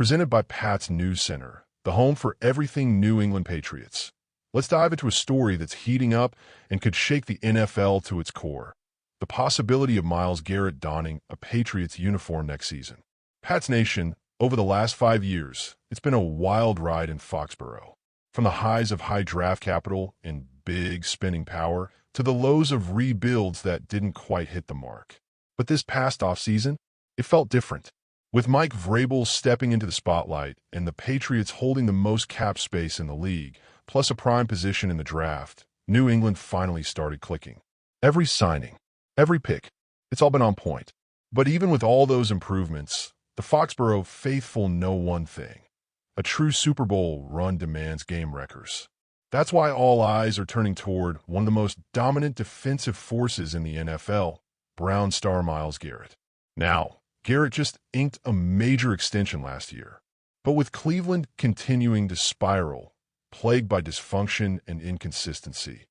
presented by Pat's News Center, the home for everything New England Patriots. Let's dive into a story that's heating up and could shake the NFL to its core. The possibility of Myles Garrett donning a Patriots uniform next season. Pats Nation, over the last 5 years, it's been a wild ride in Foxboro. From the highs of high draft capital and big spending power to the lows of rebuilds that didn't quite hit the mark. But this past offseason, it felt different. With Mike Vrabel stepping into the spotlight and the Patriots holding the most cap space in the league, plus a prime position in the draft, New England finally started clicking. Every signing, every pick, it's all been on point. But even with all those improvements, the Foxboro faithful know one thing. A true Super Bowl run demands game wreckers. That's why all eyes are turning toward one of the most dominant defensive forces in the NFL, Brown star Myles Garrett. Now, Garrett just inked a major extension last year. But with Cleveland continuing to spiral, plagued by dysfunction and inconsistency,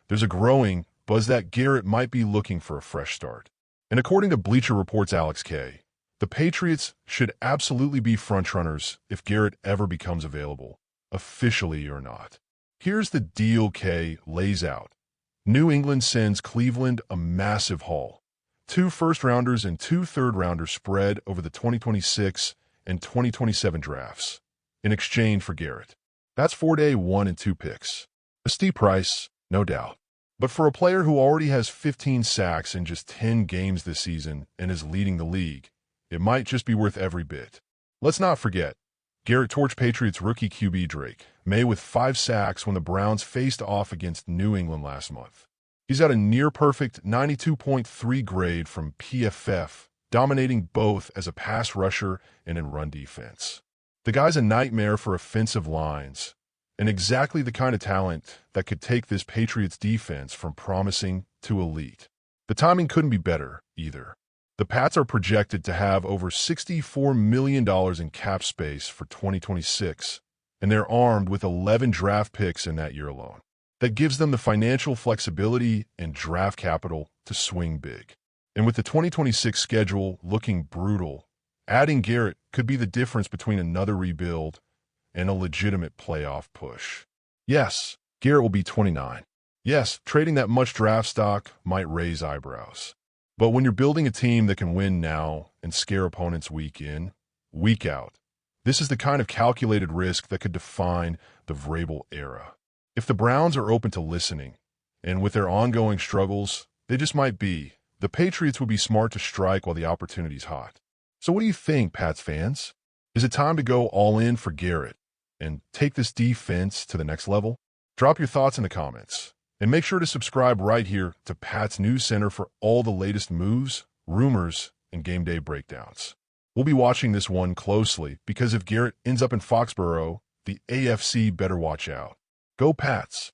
there's a growing buzz that Garrett might be looking for a fresh start. And according to Bleacher Report's Alex K., the Patriots should absolutely be frontrunners if Garrett ever becomes available, officially or not. Here's the deal K lays out. New England sends Cleveland a massive haul. 2 first-rounders and 2 third-rounders spread over the 2026 and 2027 drafts, in exchange for Garrett. That's 4-day 1 and 2 picks. A steep price, no doubt. But for a player who already has 15 sacks in just 10 games this season and is leading the league, it might just be worth every bit. Let's not forget, Garrett torched Patriots rookie QB Drake May with 5 sacks when the Browns faced off against New England last month. He's got a near-perfect 92.3 grade from PFF, dominating both as a pass rusher and in run defense. The guy's a nightmare for offensive lines, and exactly the kind of talent that could take this Patriots defense from promising to elite. The timing couldn't be better, either. The Pats are projected to have over $64 million in cap space for 2026, and they're armed with 11 draft picks in that year alone. That gives them the financial flexibility and draft capital to swing big. And with the 2026 schedule looking brutal, adding Garrett could be the difference between another rebuild and a legitimate playoff push. Yes, Garrett will be 29. Yes, trading that much draft stock might raise eyebrows. But when you're building a team that can win now and scare opponents week in, week out, this is the kind of calculated risk that could define the Vrabel era. If the Browns are open to listening, and with their ongoing struggles, they just might be, the Patriots would be smart to strike while the opportunity's hot. So what do you think, Pats fans? Is it time to go all in for Garrett and take this defense to the next level? Drop your thoughts in the comments, and make sure to subscribe right here to Pat's News Center for all the latest moves, rumors, and game day breakdowns. We'll be watching this one closely because if Garrett ends up in Foxboro, the AFC better watch out. Go Pats!